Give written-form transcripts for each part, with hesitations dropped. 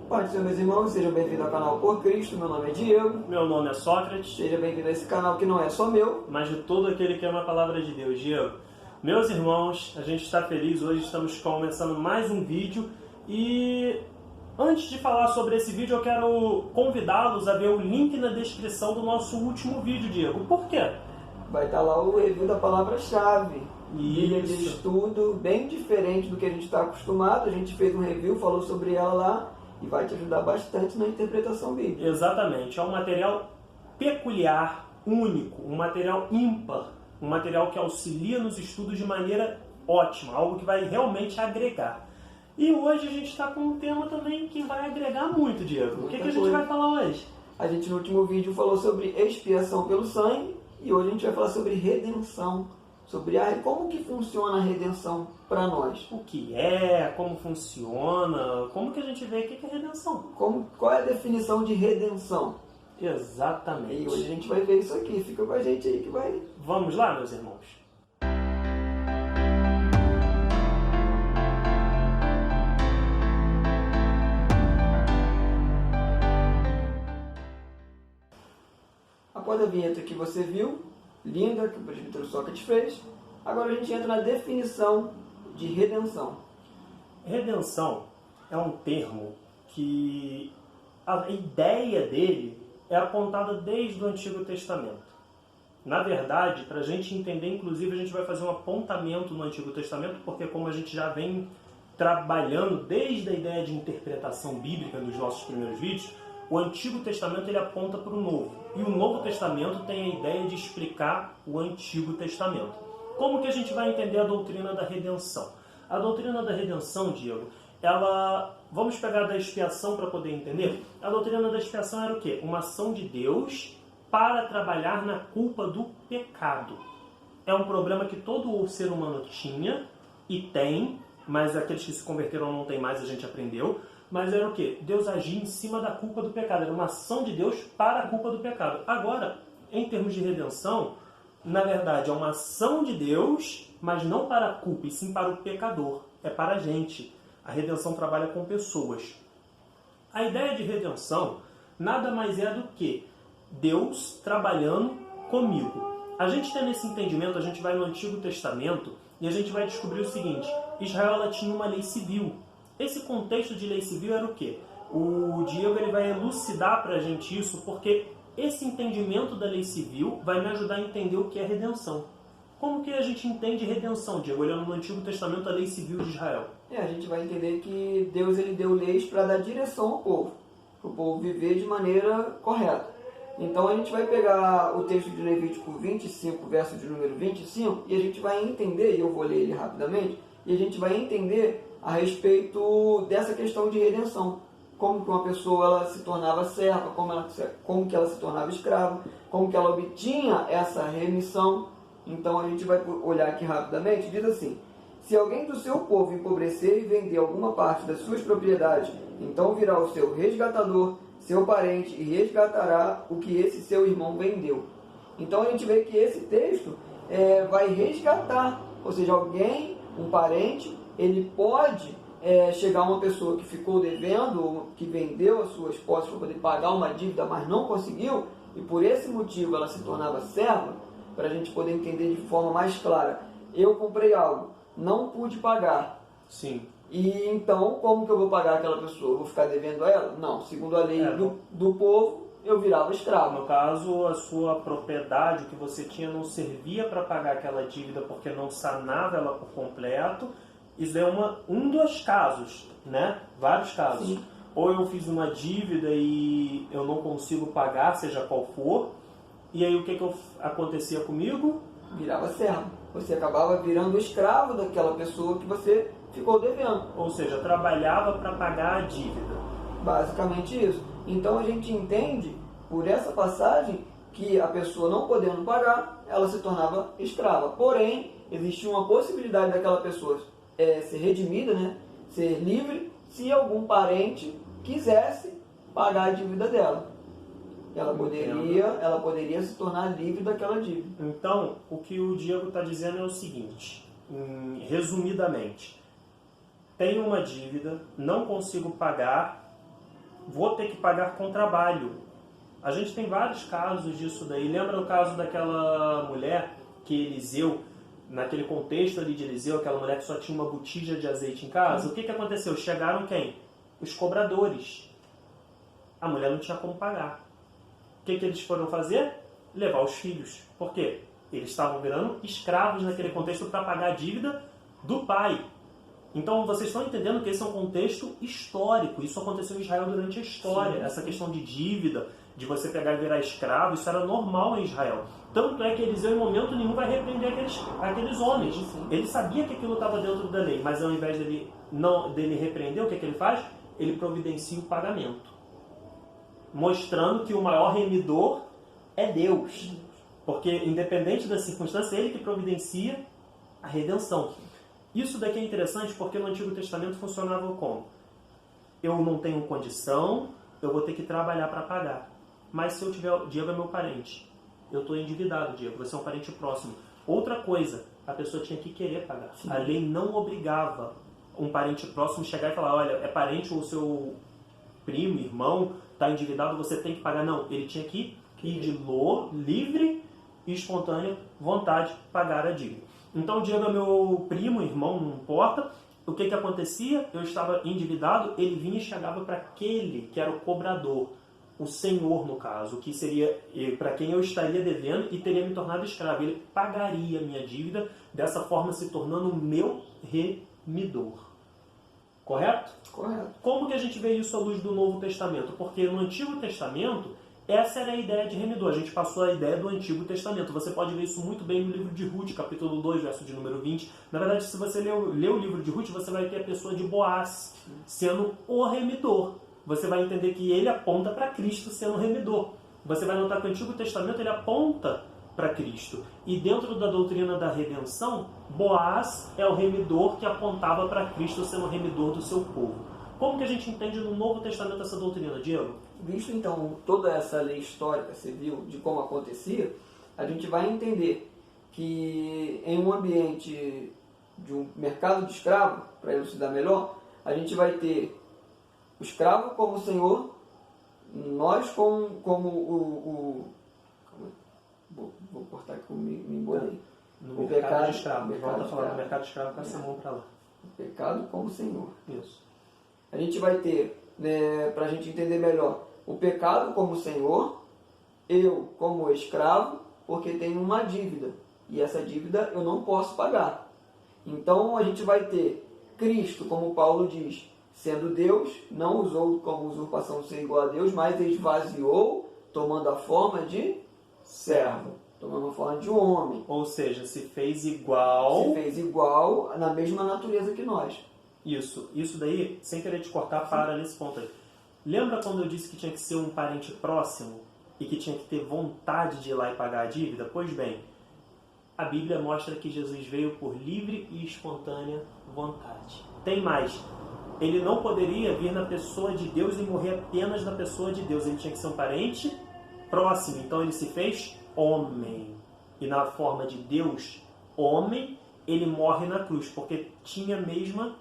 Pai do Senhor, meus irmãos, sejam bem-vindos ao canal Por Cristo. Meu nome é Diego. Meu nome é Sócrates. Seja bem-vindo a esse canal que não é só meu, mas de todo aquele que ama a palavra de Deus. Diego, meus irmãos, a gente está feliz. Hoje estamos começando mais um vídeo. E antes de falar sobre esse vídeo, eu quero convidá-los a ver o link na descrição do nosso último vídeo, Diego. Por quê? Vai estar lá o review da palavra-chave. Bíblia de Isso. estudo, bem diferente do que a gente está acostumado. A gente fez um review, falou sobre ela lá e vai te ajudar bastante na interpretação bíblica. Exatamente. É um material peculiar, único, um material ímpar, um material que auxilia nos estudos de maneira ótima, algo que vai realmente agregar. E hoje a gente está com um tema também que vai agregar muito, Diego. O que a gente vai falar hoje? A gente no último vídeo falou sobre expiação pelo sangue e hoje a gente vai falar sobre redenção, sobre como que funciona a redenção para nós. O que é, como funciona, como que a gente vê o que é redenção. Qual é a definição de redenção? Exatamente. E hoje a gente vai ver isso aqui, fica com a gente aí que vai... Vamos lá, meus irmãos? Após a vinheta que você viu, linda, que o presbítero Sócrates fez, agora a gente entra na definição de redenção. Redenção é um termo que a ideia dele é apontada desde o Antigo Testamento. Na verdade, para a gente entender, inclusive, a gente vai fazer um apontamento no Antigo Testamento, porque como a gente já vem trabalhando desde a ideia de interpretação bíblica nos nossos primeiros vídeos, o Antigo Testamento ele aponta para o Novo. E o Novo Testamento tem a ideia de explicar o Antigo Testamento. Como que a gente vai entender a doutrina da redenção? A doutrina da redenção, Diego, vamos pegar da expiação para poder entender? A doutrina da expiação era o quê? Uma ação de Deus para trabalhar na culpa do pecado. É um problema que todo ser humano tinha e tem, mas aqueles que se converteram não tem mais, a gente aprendeu. Mas era o quê? Deus agia em cima da culpa do pecado. Era uma ação de Deus para a culpa do pecado. Agora, em termos de redenção, na verdade é uma ação de Deus, mas não para a culpa, e sim para o pecador. É para a gente. A redenção trabalha com pessoas. A ideia de redenção nada mais é do que Deus trabalhando comigo. A gente tem nesse entendimento, a gente vai no Antigo Testamento e a gente vai descobrir o seguinte: Israel ela tinha uma lei civil. Esse contexto de lei civil era o quê? O Diego ele vai elucidar para a gente isso, porque esse entendimento da lei civil vai me ajudar a entender o que é redenção. Como que a gente entende redenção, Diego, olhando no Antigo Testamento a lei civil de Israel? A gente vai entender que Deus ele deu leis para dar direção ao povo, para o povo viver de maneira correta. Então a gente vai pegar o texto de Levítico 25, verso de número 25, e a gente vai entender, e eu vou ler ele rapidamente, e a gente vai entender a respeito dessa questão de redenção. Como que uma pessoa ela se tornava serva, como que ela se tornava escrava, como que ela obtinha essa remissão. Então a gente vai olhar aqui rapidamente, diz assim: se alguém do seu povo empobrecer e vender alguma parte das suas propriedades, então virá o seu resgatador, seu parente, e resgatará o que esse seu irmão vendeu. Então a gente vê que esse texto vai resgatar, ou seja, alguém, um parente, ele pode chegar a uma pessoa que ficou devendo, ou que vendeu as suas posses para poder pagar uma dívida, mas não conseguiu, e por esse motivo ela se tornava serva, para a gente poder entender de forma mais clara. Eu comprei algo, não pude pagar. Sim. E então, como que eu vou pagar aquela pessoa? Eu vou ficar devendo a ela? Não, segundo a lei do povo, eu virava escravo. No caso, a sua propriedade, o que você tinha, não servia para pagar aquela dívida porque não sanava ela por completo. Isso é um dos casos, né? Vários casos. Sim. Ou eu fiz uma dívida e eu não consigo pagar, seja qual for, e aí o que acontecia comigo? Virava servo. Você acabava virando escravo daquela pessoa que você ficou devendo. Ou seja, trabalhava para pagar a dívida. Basicamente isso. Então a gente entende, por essa passagem, que a pessoa não podendo pagar, ela se tornava escrava. Porém, existia uma possibilidade daquela pessoa ser redimida, né? Ser livre, se algum parente quisesse pagar a dívida dela. Ela poderia se tornar livre daquela dívida. Então, o que o Diego está dizendo é o seguinte, resumidamente: tenho uma dívida, não consigo pagar, vou ter que pagar com trabalho. A gente tem vários casos disso daí. Lembra o caso daquela mulher que Eliseu, naquele contexto ali de Eliseu, aquela mulher que só tinha uma botija de azeite em casa? O que aconteceu? Chegaram quem? Os cobradores. A mulher não tinha como pagar. O que eles foram fazer? Levar os filhos. Por quê? Eles estavam virando escravos naquele contexto para pagar a dívida do pai. Então vocês estão entendendo que esse é um contexto histórico. Isso aconteceu em Israel durante a história. Sim. Essa questão de dívida, de você pegar e virar escravo, isso era normal em Israel. Tanto é que Eliseu em momento nenhum vai repreender aqueles homens. Sim. Ele sabia que aquilo estava dentro da lei, mas ao invés dele repreender, o que ele faz? Ele providencia o pagamento. Mostrando que o maior remidor é Deus. Porque independente da circunstância, é Ele que providencia a redenção. Isso daqui é interessante porque no Antigo Testamento funcionava como? Eu não tenho condição, eu vou ter que trabalhar para pagar. Mas se eu tiver... Diego é meu parente. Eu estou endividado, Diego. Você é um parente próximo. Outra coisa, a pessoa tinha que querer pagar. Sim. A lei não obrigava um parente próximo chegar e falar, olha, é parente ou seu primo, irmão, está endividado, você tem que pagar. Não, ele tinha que ir de livre e espontânea vontade pagar a dívida. Então, Diego é meu primo, irmão, não importa. O que acontecia? Eu estava endividado, ele vinha e chegava para aquele que era o cobrador, o senhor, no caso, que seria para quem eu estaria devendo e teria me tornado escravo. Ele pagaria a minha dívida, dessa forma se tornando o meu remidor. Correto? Correto. Como que a gente vê isso à luz do Novo Testamento? Porque no Antigo Testamento, essa era a ideia de remidor. A gente passou a ideia do Antigo Testamento. Você pode ver isso muito bem no livro de Ruth, capítulo 2, verso de número 20. Na verdade, se você ler o livro de Ruth, você vai ter a pessoa de Boaz sendo o remidor. Você vai entender que ele aponta para Cristo sendo o remidor. Você vai notar que o Antigo Testamento ele aponta para Cristo. E dentro da doutrina da redenção, Boaz é o remidor que apontava para Cristo sendo o remidor do seu povo. Como que a gente entende no Novo Testamento essa doutrina, Diego? Visto então toda essa lei histórica civil de como acontecia, a gente vai entender que em um ambiente de um mercado de escravo, para elucidar melhor, a gente vai ter o escravo como senhor, nós como vou cortar aqui, me embolei. No mercado de escravo. Volta a falar do mercado de escravo com essa mão para lá. O pecado como senhor. Isso. A gente vai ter, para a gente entender melhor, o pecado como senhor, eu como escravo, porque tenho uma dívida. E essa dívida eu não posso pagar. Então a gente vai ter Cristo, como Paulo diz, sendo Deus, não usou como usurpação ser igual a Deus, mas esvaziou, tomando a forma de servo, tomando a forma de homem. Ou seja, se fez igual na mesma natureza que nós. Isso daí, sem querer te cortar, para nesse ponto aí. Lembra quando eu disse que tinha que ser um parente próximo e que tinha que ter vontade de ir lá e pagar a dívida? Pois bem, a Bíblia mostra que Jesus veio por livre e espontânea vontade. Tem mais. Ele não poderia vir na pessoa de Deus e morrer apenas na pessoa de Deus. Ele tinha que ser um parente próximo. Então ele se fez homem. E na forma de Deus, homem, ele morre na cruz, porque tinha a mesma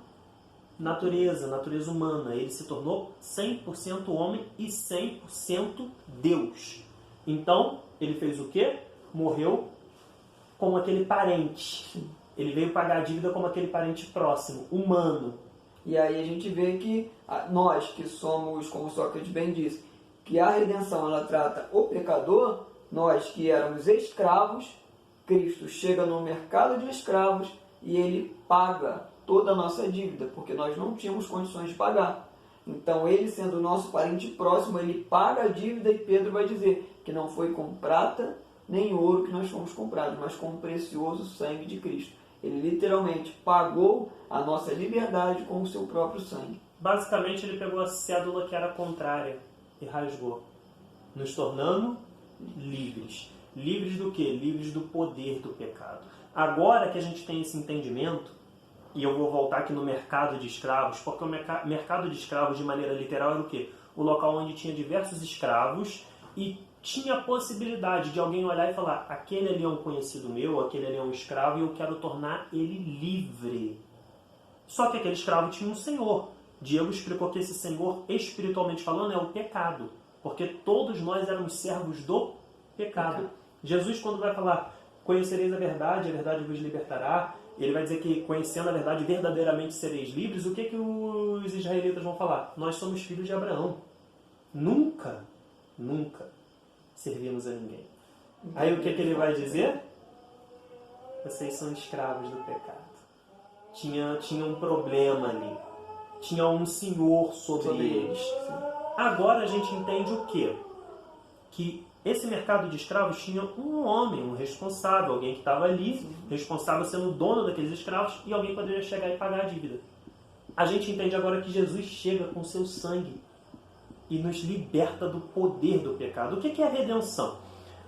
natureza humana. Ele se tornou 100% homem e 100% Deus. Então, ele fez o quê? Morreu como aquele parente. Ele veio pagar a dívida como aquele parente próximo, humano. E aí a gente vê que nós que somos, como Sócrates bem disse, que a redenção ela trata o pecador, nós que éramos escravos, Cristo chega no mercado de escravos e ele paga toda a nossa dívida, porque nós não tínhamos condições de pagar. Então ele, sendo o nosso parente próximo, ele paga a dívida e Pedro vai dizer que não foi com prata nem ouro que nós fomos comprados, mas com o precioso sangue de Cristo. Ele literalmente pagou a nossa liberdade com o seu próprio sangue. Basicamente ele pegou a cédula que era contrária e rasgou, nos tornando livres. Livres do quê? Livres do poder do pecado. Agora que a gente tem esse entendimento, e eu vou voltar aqui no mercado de escravos, porque o mercado de escravos, de maneira literal, era o quê? O local onde tinha diversos escravos e tinha a possibilidade de alguém olhar e falar: aquele ali é um conhecido meu, aquele ali é um escravo e eu quero tornar ele livre. Só que aquele escravo tinha um senhor. Diego explicou que esse Senhor, espiritualmente falando, é o pecado. Porque todos nós éramos servos do pecado. Jesus, quando vai falar, conhecereis a verdade vos libertará, ele vai dizer que conhecendo a verdade verdadeiramente sereis livres. O que os israelitas vão falar? Nós somos filhos de Abraão. Nunca servimos a ninguém. Aí o que ele vai dizer? Vocês são escravos do pecado. Tinha um problema ali. Tinha um senhor sobre eles. Agora a gente entende o quê? Que esse mercado de escravos tinha um homem, um responsável, alguém que estava ali, responsável sendo o dono daqueles escravos, e alguém poderia chegar e pagar a dívida. A gente entende agora que Jesus chega com seu sangue e nos liberta do poder do pecado. O que é a redenção?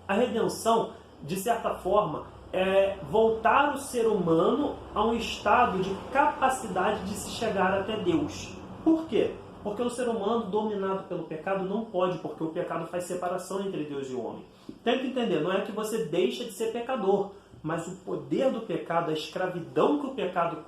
A redenção, de certa forma, é voltar o ser humano a um estado de capacidade de se chegar até Deus. Por quê? Porque o ser humano dominado pelo pecado não pode, porque o pecado faz separação entre Deus e o homem. Tem que entender, não é que você deixa de ser pecador, mas o poder do pecado, a escravidão que o pecado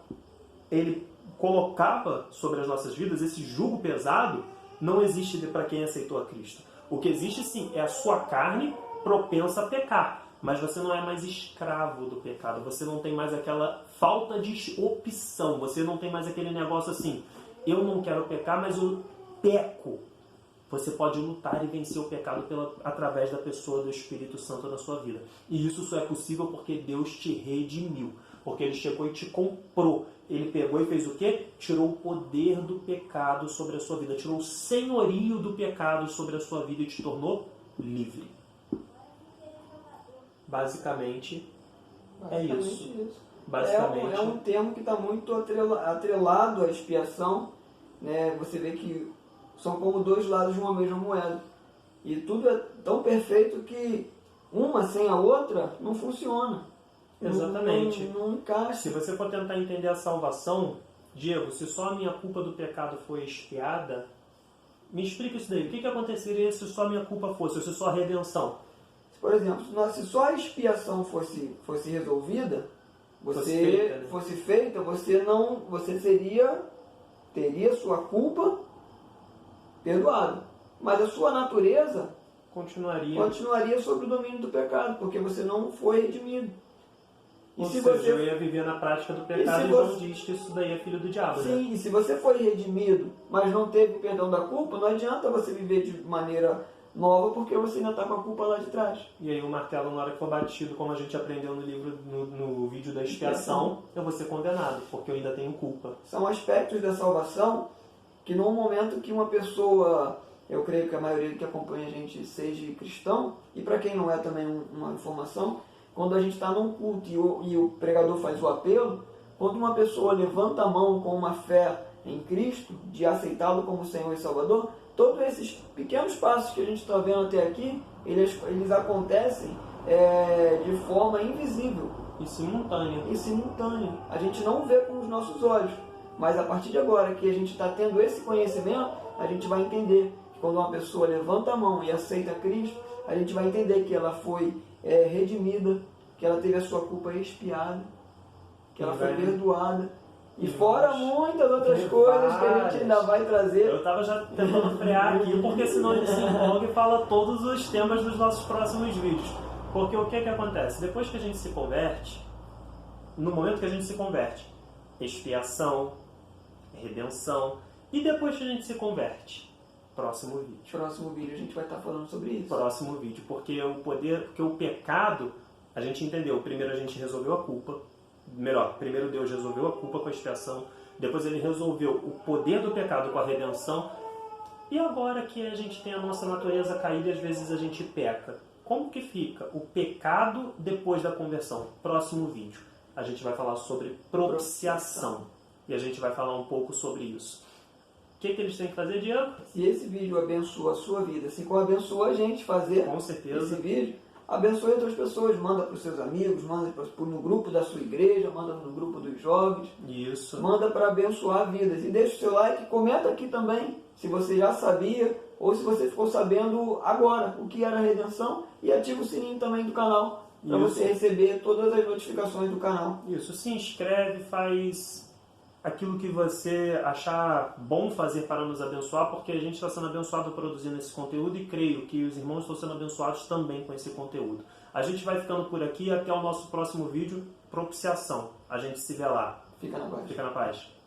ele colocava sobre as nossas vidas, esse jugo pesado, não existe para quem aceitou a Cristo. O que existe sim é a sua carne propensa a pecar, mas você não é mais escravo do pecado, você não tem mais aquela falta de opção, você não tem mais aquele negócio assim, eu não quero pecar, mas eu peco. Você pode lutar e vencer o pecado através da pessoa do Espírito Santo na sua vida. E isso só é possível porque Deus te redimiu. Porque Ele chegou e te comprou. Ele pegou e fez o quê? Tirou o poder do pecado sobre a sua vida. Tirou o senhorio do pecado sobre a sua vida e te tornou livre. Basicamente é isso. Basicamente. É um termo que está muito atrelado à expiação, né? Você vê que são como dois lados de uma mesma moeda. E tudo é tão perfeito que uma sem a outra não funciona. Exatamente. Não encaixa. Se você for tentar entender a salvação, Diego, se só a minha culpa do pecado foi expiada, me explica isso daí. O que aconteceria se só a minha culpa fosse, ou se só a redenção? Por exemplo, se só a expiação fosse resolvida, fosse feita, você teria sua culpa perdoada. Mas a sua natureza continuaria sob o domínio do pecado, porque você não foi redimido. Ou seja, eu ia viver na prática do pecado e não diz que isso daí é filho do diabo. Sim, né? E se você foi redimido, mas não teve perdão da culpa, não adianta você viver de maneira nova, porque você ainda está com a culpa lá de trás. E aí o martelo, na hora que for batido, como a gente aprendeu no livro, no vídeo da expiação, eu vou ser condenado, porque eu ainda tenho culpa. São aspectos da salvação que no momento que uma pessoa, eu creio que a maioria que acompanha a gente seja cristão, e para quem não é também uma informação, quando a gente está num culto e o pregador faz o apelo, quando uma pessoa levanta a mão com uma fé em Cristo, de aceitá-lo como Senhor e Salvador, todos esses pequenos passos que a gente está vendo até aqui, eles acontecem de forma invisível. E simultânea. A gente não vê com os nossos olhos, mas a partir de agora que a gente está tendo esse conhecimento, a gente vai entender que quando uma pessoa levanta a mão e aceita Cristo, a gente vai entender que ela foi redimida, que ela teve a sua culpa expiada, que ela foi perdoada. E fora muitas outras coisas que a gente ainda vai trazer. Eu estava já tentando frear aqui, porque senão ele se empolga e fala todos os temas dos nossos próximos vídeos. Porque o que acontece? Depois que a gente se converte, no momento que a gente se converte, expiação, redenção, e depois que a gente se converte, próximo vídeo A gente vai estar falando sobre isso. Próximo vídeo, porque o pecado, a gente entendeu. Primeiro a gente resolveu a culpa. Primeiro Deus resolveu a culpa com a expiação, depois Ele resolveu o poder do pecado com a redenção, e agora que a gente tem a nossa natureza caída e às vezes a gente peca, como que fica o pecado depois da conversão? Próximo vídeo a gente vai falar sobre propiciação, e a gente vai falar um pouco sobre isso. O que eles têm que fazer, Diego? Se esse vídeo abençoa a sua vida, assim como abençoa a gente fazer com certeza. Esse vídeo, abençoe outras pessoas, manda para os seus amigos, manda no grupo da sua igreja, manda no grupo dos jovens. Isso. Manda para abençoar vidas. E deixa o seu like, comenta aqui também se você já sabia ou se você ficou sabendo agora o que era a redenção, e ativa o sininho também do canal para você receber todas as notificações do canal. Isso, se inscreve, faz aquilo que você achar bom fazer para nos abençoar, porque a gente está sendo abençoado produzindo esse conteúdo e creio que os irmãos estão sendo abençoados também com esse conteúdo. A gente vai ficando por aqui, até o nosso próximo vídeo, propiciação. A gente se vê lá. Fica na paz. Fica na paz.